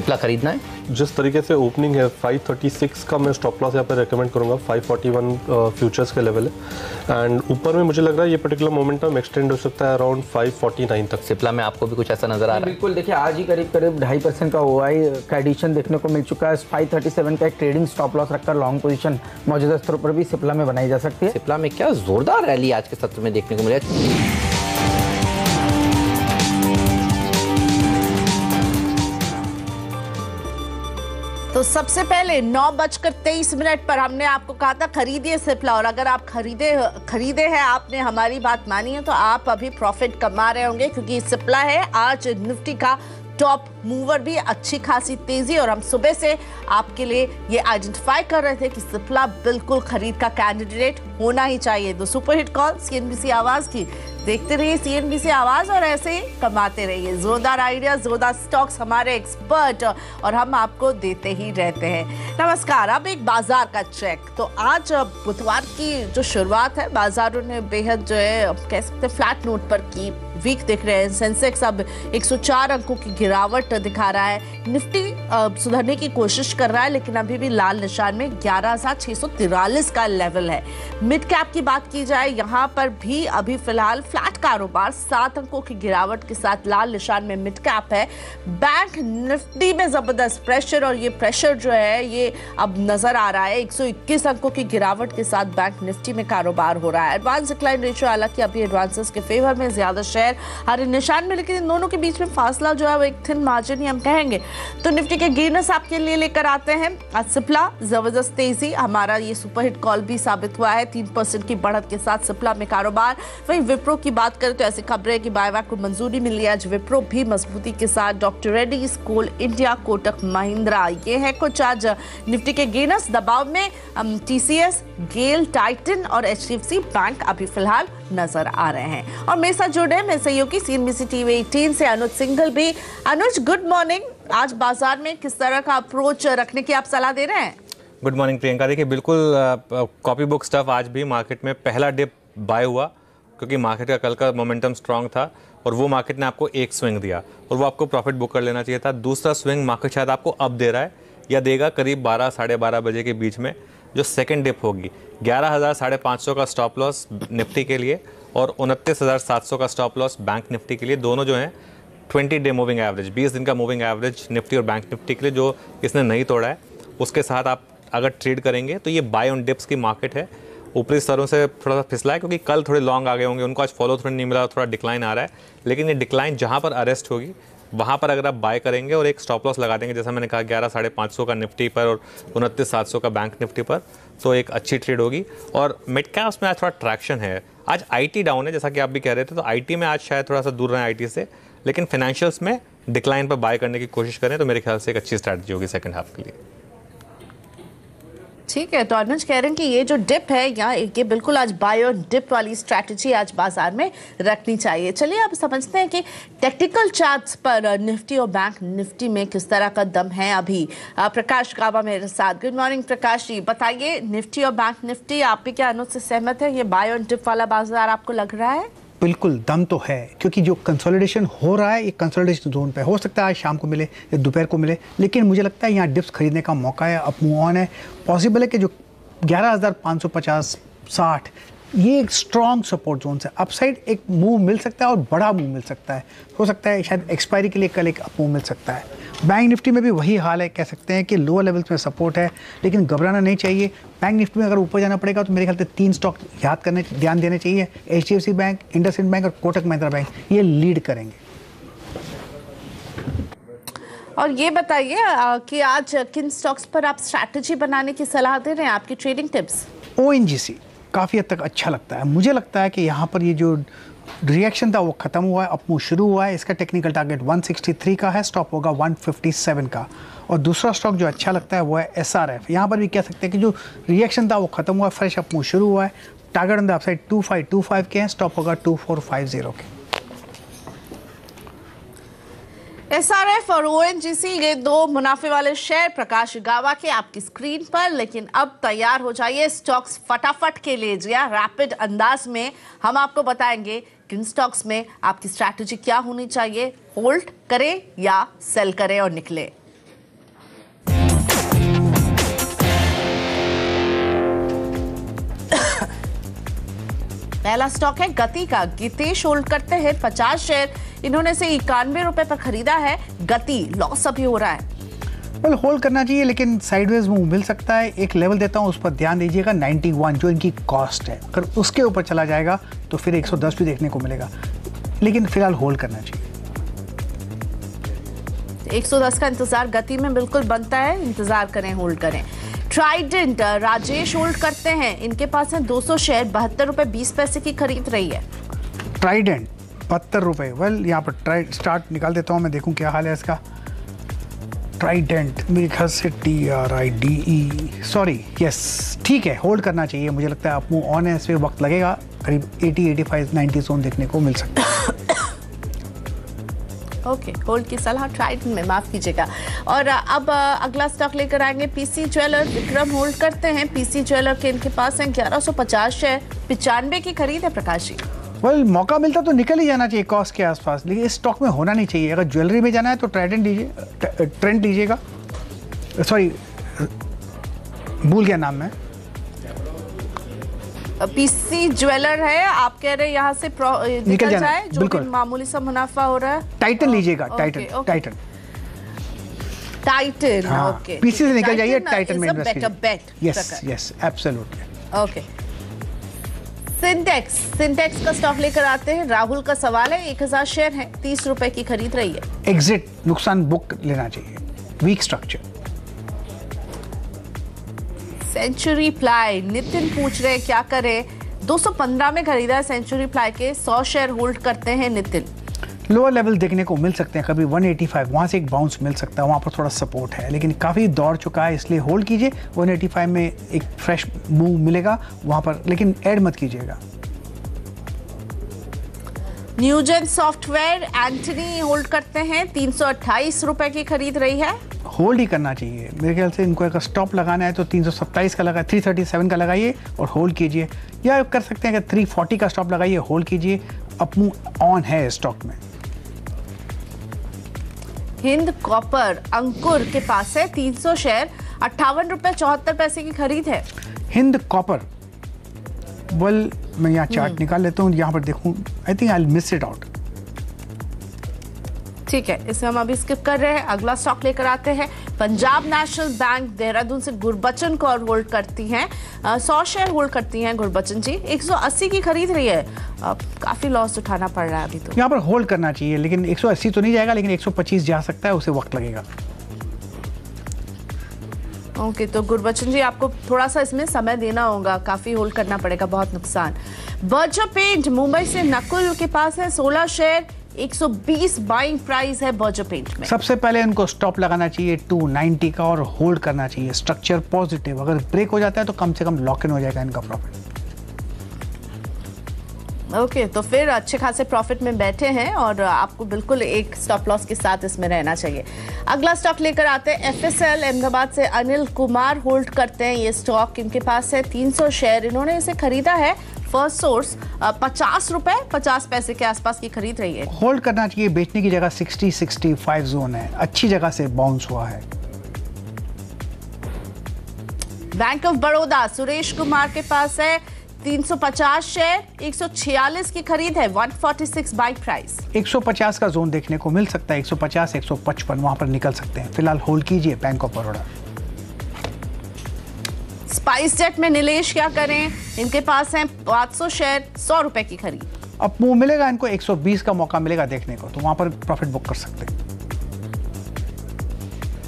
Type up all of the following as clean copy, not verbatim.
सिप्ला खरीदना है? जिस तरीके से ओपनिंग है 536 का मैं स्टॉप लॉस यहाँ पे रेकमेंड करूँगा। 541 फ्यूचर्स के लेवल है एंड ऊपर में मुझे लग रहा है ये पर्टिकुलर मोमेंटम एक्सटेंड हो सकता है अराउंड 549 तक। सिप्ला में आपको भी कुछ ऐसा नजर आ रहा है? बिल्कुल, देखिए आज ही करीब 2.5% का ओआई का एडिशन देखने को मिल चुका है। 537 का एक ट्रेडिंग स्टॉप लॉस रखकर लॉन्ग पोजीशन मौजूदा स्तरों पर भी सिप्ला में बनाई जा सकती है। सिप्ला में क्या जोरदार रैली आज के सत्र में देखने को मिला। तो सबसे पहले 9:23 पर हमने आपको कहा था खरीदिए सिप्ला, और अगर आप खरीदे हैं, आपने हमारी बात मानी है, तो आप अभी प्रॉफिट कमा रहे होंगे, क्योंकि सिप्ला है आज निफ्टी का टॉप मूवर भी, अच्छी खासी तेजी। और हम सुबह से आपके लिए ये आइडेंटिफाई कर रहे थे कि सिप्ला बिल्कुल खरीद का कैंडिडेट होना ही चाहिए। तो सुपरहिट कॉल सीएनबीसी आवाज की देखते रहिए सीएनबीसी आवाज, और ऐसे ही कमाते रहिए। जोरदार आइडिया, जोरदार स्टॉक्स, हमारे एक्सपर्ट और हम आपको देते ही रहते हैं। नमस्कार। अब एक बाजार का चेक। तो आज बुधवार की जो शुरुआत है, बाजारों ने बेहद जो है कह सकते फ्लैट नोट पर की, वीक दिख रहे हैं। सेंसेक्स अब 104 अंकों की गिरावट दिखा रहा है। निफ्टी सुधरने की कोशिश कर रहा है, लेकिन अभी भी लाल निशान में 11,643 का लेवल है। मिड कैप की बात की जाए, यहां पर भी अभी फिलहाल फ्लैट कारोबार, 7 अंकों की गिरावट के साथ लाल निशान में मिड कैप है। बैंक निफ्टी में जबरदस्त प्रेशर, और ये प्रेशर जो है ये अब नजर आ रहा है। 121 अंकों की गिरावट के साथ बैंक निफ्टी में कारोबार हो रहा है। एडवांस डिक्लाइन रेशियो हालांकि अभी एडवांसेस के फेवर में, ज्यादा शेयर हर निशान में, लेकिन इन दोनों के बीच में फासला जो है वो एक थिन मार्जिन ही हम कहेंगे। तो निफ्टी के गेनर्स आपके लिए लेकर आते हैं आज सिप्ला, जबरदस्त तेजी। हमारा ये सुपरहिट कॉल भी साबित हुआ है, 3% की बढ़त के साथ सिप्ला में कारोबार। वहीं विप्रो की बात करें तो ऐसी खबरें कि बायबैक को मंजूरी मिली है आज, विप्रो भी मजबूती के साथ। डॉक्टर रेड्डीज, कोल इंडिया, कोटक महिंद्रा, ये है कुछ आज निफ्टी के गेनर्स। दबाव में टीसीएस, गेल, टाइटन और एचडीएफसी बैंक अभी फिलहाल नजर आ रहे हैं। और मेरे साथ जुड़े मैं सहयोगी सीएनबीसी टीवी 18 से अनुज सिंघल भी। अनुज, गुड मॉर्निंग। आज बाजार में किस तरह का अप्रोच रखने की आप सलाह दे रहे हैं? Good morning Priyanka. देखिए बिल्कुल कॉपी बुक स्टफ। आज भी मार्केट में पहला डिप बाय हुआ, क्योंकि मार्केट का कल का मोमेंटम स्ट्रांग था और वो मार्केट ने आपको एक स्विंग दिया और वो आपको प्रॉफिट बुक कर लेना चाहिए था। दूसरा स्विंग मार्केट शायद आपको अब दे रहा है या देगा करीब 12 साढ़े 12 बजे के बीच में, जो सेकंड डिप होगी। 11,500 का स्टॉप लॉस निफ्टी के लिए और 29,700 का स्टॉप लॉस बैंक निफ्टी के लिए। दोनों जो हैं 20 डे मूविंग एवरेज, 20 दिन का मूविंग एवरेज निफ्टी और बैंक निफ्टी के लिए, जो इसने नहीं तोड़ा है, उसके साथ आप अगर ट्रेड करेंगे तो ये बाय ऑन डिप्स की मार्केट है। ऊपरी स्तरों से थोड़ा सा फिसला है, क्योंकि कल थोड़े लॉन्ग आ गए होंगे, उनको आज फॉलो थ्रू नहीं मिला, थोड़ा डिक्लाइन आ रहा है। लेकिन ये डिक्लाइन जहाँ पर अरेस्ट होगी वहाँ पर अगर आप बाय करेंगे और एक स्टॉप लॉस लगा देंगे, जैसा मैंने कहा 11,500 का निफ्टी पर और 29,700 का बैंक निफ्टी पर, तो एक अच्छी ट्रेड होगी। और मिड कैप्स में आज थोड़ा ट्रैक्शन है। आज आईटी डाउन है, जैसा कि आप भी कह रहे थे, तो आईटी में आज शायद थोड़ा सा दूर रहे आईटी से, लेकिन फाइनेंशियल्स में डिक्लाइन पर बाय करने की कोशिश करें तो मेरे ख्याल से एक अच्छी स्ट्रैटेजी होगी सेकंड हाफ के लिए। ठीक है, तो अनुज कह रहे हैं कि ये जो डिप है यहाँ, ये बिल्कुल आज बाय और डिप वाली स्ट्रैटेजी आज बाजार में रखनी चाहिए। चलिए अब समझते हैं कि टेक्निकल चार्ट्स पर निफ्टी और बैंक निफ्टी में किस तरह का दम है अभी। प्रकाश काबा मेरे साथ। गुड मॉर्निंग प्रकाश जी, बताइए निफ्टी और बैंक निफ्टी, आप भी क्या अनुज से सहमत है? ये बाय और डिप वाला बाजार आपको लग रहा है? बिल्कुल दम तो है, क्योंकि जो कंसोलिडेशन हो रहा है ये कंसोलिडेशन जोन पे हो सकता है आज शाम को मिले या दोपहर को मिले, लेकिन मुझे लगता है यहाँ डिप्स खरीदने का मौका है। अप मूव ऑन है। पॉसिबल है कि जो 11,550 60 ये एक स्ट्रॉन्ग सपोर्ट जोन से अपसाइड एक मूव मिल सकता है और बड़ा मूव मिल सकता है। हो सकता है शायद एक्सपायरी के लिए कल एक अप मूव मिल सकता है। बैंक निफ्टी में भी वही हाल है, कह सकते हैं कि लोअर लेवल्स में सपोर्ट है, लेकिन घबराना नहीं चाहिए। बैंक निफ्टी में अगर ऊपर जाना पड़ेगा तो मेरे ख्याल से 3 स्टॉक ध्यान देने चाहिए। एचडीएफसी बैंक, इंडसइंड बैंक और कोटक महिंद्रा बैंक, ये लीड करेंगे। और ये बताइए कि आज किन स्टॉक्स पर आप स्ट्रैटेजी बनाने की सलाह दे रहे हैं, आपकी ट्रेडिंग टिप्स? ओएनजीसी काफ़ी हद तक अच्छा लगता है। मुझे लगता है कि यहाँ पर ये जो रिएक्शन था वो खत्म हुआ है, अप मूव शुरू हुआ है। इसका टेक्निकल टारगेट 163 का है, स्टॉप होगा 157 का। और दूसरा स्टॉक जो अच्छा लगता है वो है एसआरएफ। यहाँ पर भी कह सकते हैं कि जो रिएक्शन था वो खत्म हुआ है, फ्रेश अप मूव शुरू हुआ है। टारगेट ऑन द अपसाइड 2525 के हैं, स्टॉप होगा 2450 के। एसआरएफ और ओएनजीसी, ये 2 मुनाफे वाले शेयर प्रकाश गावा के आपकी स्क्रीन पर। लेकिन अब तैयार हो जाइए स्टॉक्स फटाफट के लिए। जी हाँ, रैपिड अंदाज में हम आपको बताएंगे किन स्टॉक्स में आपकी स्ट्रैटेजी क्या होनी चाहिए, होल्ड करें या सेल करें और निकले। पहला स्टॉक है गति का। गीतेश होल्ड करते हैं 50 शेयर, इन्होंने इसे 91 रुपए पर खरीदा है। गति लॉस अभी हो रहा है। वेल होल्ड करना चाहिए लेकिन साइडवेज मूव मिल सकता है। एक लेवल देता हूँ, उस पर ध्यान दीजिएगा 91 जो इनकी कॉस्ट है। अगर उसके ऊपर चला जाएगा तो फिर 110 भी देखने को मिलेगा, लेकिन फिलहाल होल्ड करना चाहिए। 110 का इंतजार गति में बिल्कुल बनता है, इंतजार करें, होल्ड करें। ट्राइडेंट राजेश होल्ड करते हैं, इनके पास है 200 शेयर, 72 रुपए 20 पैसे की खरीद रही है। ट्राइडेंट 72 रुपये। वेल यहाँ पर स्टार्ट निकाल देता हूँ मैं, देखूँ क्या हाल है इसका। ट्राइडेंट मेरे ख्याल से TRIDE, सॉरी यस, ठीक है, होल्ड करना चाहिए। मुझे लगता है आप मूव ऑन है, इस पर वक्त लगेगा, करीब 80, 85, 90 जोन देखने को मिल सकता है। ओके, होल्ड की सलाह ट्राइडेंट में, माफ कीजिएगा। और अब अगला स्टॉक लेकर आएंगे PC ज्वेलर। विक्रम होल्ड करते हैं PC ज्वेलर के, इनके पास है 1150 शेयर, 95 की खरीद है। प्रकाश जी, वेल मौका मिलता तो निकल ही जाना चाहिए कॉस्ट के आसपास, लेकिन इस स्टॉक में होना नहीं चाहिए। अगर ज्वेलरी में जाना है तो ट्राइडेंट लीजिए, ट्रेंड लीजिएगा, सॉरी भूल गया नाम मैं। PC ज्वेलर है, आप कह रहे हैं यहाँ से निकल जाए, जो भी मामूली सा मुनाफा हो रहा है। टाइटन लीजिएगा, टाइटन टाइटन टाइटन, हाँ, ओके, PC से निकल जाइए, टाइटन में invest better bet. Yes yes absolutely. Okay, Syntex का स्टॉक लेकर आते हैं। राहुल का सवाल है, 1000 शेयर है, 30 रुपए की खरीद रही है। एग्जिट, नुकसान बुक लेना चाहिए, weak structure. Century Ply, Nitin पूछ रहे हैं क्या करें। 215 में खरीदा है सेंचुरी प्लाई के, 100 शेयर होल्ड करते हैं नितिन। लोअर लेवल देखने को मिल सकते हैं, कभी 185 वहाँ से एक बाउंस मिल सकता है, वहाँ पर थोड़ा सपोर्ट है, लेकिन काफ़ी दौड़ चुका है, इसलिए होल्ड कीजिए। 185 में एक फ्रेश मूव मिलेगा वहाँ पर, लेकिन ऐड मत कीजिएगा। न्यूजेन सॉफ्टवेयर, एंटनी होल्ड करते हैं, 328 रुपए की खरीद रही है। होल्ड ही करना चाहिए मेरे ख्याल से। इनको अगर स्टॉप लगाना है तो 327 का लगा, 337 का लगाइए और होल्ड कीजिए, या कर सकते हैं कि 340 का स्टॉप लगाइए, होल्ड कीजिए। अप मूव ऑन है स्टॉक में। हिंद कॉपर, अंकुर के पास है 300 शेयर, 58 रुपए 74 पैसे की खरीद है। हिंद कॉपर, वेल मैं यहाँ चार्ट निकाल लेता हूँ, यहाँ पर देखूँ, I think I will miss it out. ठीक है, इसे हम अभी स्किप कर रहे हैं। अगला स्टॉक लेकर आते हैं। पंजाब नेशनल बैंक देहरादून से गुरबचन कौर होल्ड करती हैं, 100 शेयर होल्ड करती हैं गुरबचन जी, 180 की खरीद रही है। काफी लॉस उठाना पड़ रहा है अभी तो। यहाँ पर होल्ड करना चाहिए, लेकिन 180 तो नहीं जाएगा, लेकिन 125 जा सकता है, उसे वक्त लगेगा। ओके, तो गुरबचन जी आपको थोड़ा सा इसमें समय देना होगा, काफी होल्ड करना पड़ेगा, बहुत नुकसान। बर्जर पेंट मुंबई से नकुल के पास है 16 शेयर, 120 बाइंग प्राइस है बर्जर पेंट में। सबसे पहले इनको स्टॉप लगाना चाहिए 290 का और होल्ड करना चाहिए। स्ट्रक्चर पॉजिटिव, अगर ब्रेक हो जाता है तो कम से कम लॉक इन हो जाएगा इनका प्रॉफिट। ओके, तो फिर अच्छे खासे प्रॉफिट में बैठे हैं और आपको बिल्कुल एक स्टॉप लॉस के साथ इसमें रहना चाहिए। अगला स्टॉक लेकर आते हैं FSL, अहमदाबाद से अनिल कुमार होल्ड करते हैं ये स्टॉक, इनके पास है 300 शेयर, इन्होंने इसे खरीदा है फर्स्ट सोर्स, 50 रुपए 50 पैसे के आसपास की खरीद रही है। होल्ड करना चाहिए, बेचने की जगह 60-65 जोन है, अच्छी जगह से बाउंस हुआ है। बैंक ऑफ बड़ौदा, सुरेश कुमार के पास है 350 शेयर, 146 की खरीद है, 146 बाई प्राइस। 150 का जोन देखने को मिल सकता है, 150, 155 वहां पर निकल सकते हैं। फिलहाल होल्ड कीजिए bank of Baroda. Spice jet में नीलेश क्या करें, इनके पास है 500 शेयर, 100 रुपए की खरीद। अब मूव मिलेगा इनको, 120 का मौका मिलेगा देखने को, तो वहां पर प्रॉफिट बुक कर सकते हैं।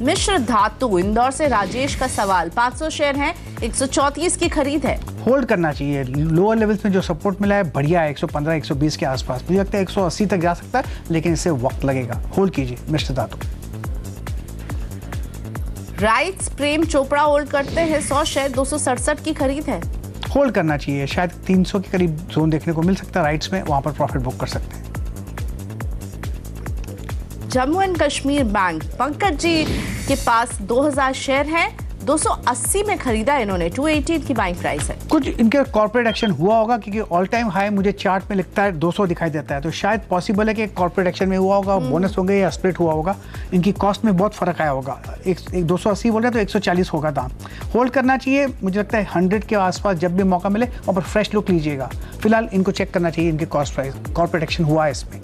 मिश्र धातु, इंदौर से राजेश का सवाल, 500 शेयर हैं, 134 की खरीद है। होल्ड करना चाहिए, लोअर लेवल्स में जो सपोर्ट मिला है बढ़िया है, 115, 120 के आसपास, मुझे लगता है 180 तक जा सकता है, लेकिन इससे वक्त लगेगा। होल्ड कीजिए मिश्र धातु। राइट्स, प्रेम चोपड़ा होल्ड करते हैं 100 शेयर, 267 की खरीद है। होल्ड करना चाहिए, शायद 300 के करीब जोन देखने को मिल सकता है राइट्स में, वहां पर प्रॉफिट बुक कर सकते हैं। जम्मू एंड कश्मीर बैंक, पंकज जी के पास 2000 शेयर हैं, 280 में खरीदा इन्होंने, 218 की बाइंग प्राइस है। कुछ इनके कॉर्पोरेट एक्शन हुआ होगा क्योंकि ऑल टाइम हाई मुझे चार्ट में लिखता है 200 दिखाई देता है, तो शायद पॉसिबल है कि कॉर्पोरेट एक्शन में हुआ होगा, बोनस हो गए या स्प्लिट हुआ होगा, इनकी कॉस्ट में बहुत फर्क आया होगा। एक 280 बोल रहे हैं तो 140 होगा दाम। होल्ड करना चाहिए, मुझे लगता है 100 के आसपास जब भी मौका मिले वहाँ पर फ्रेश लुक लीजिएगा। फिलहाल इनको चेक करना चाहिए, इनके कॉस्ट प्राइस कॉर्पोरेट एक्शन हुआ है इसमें।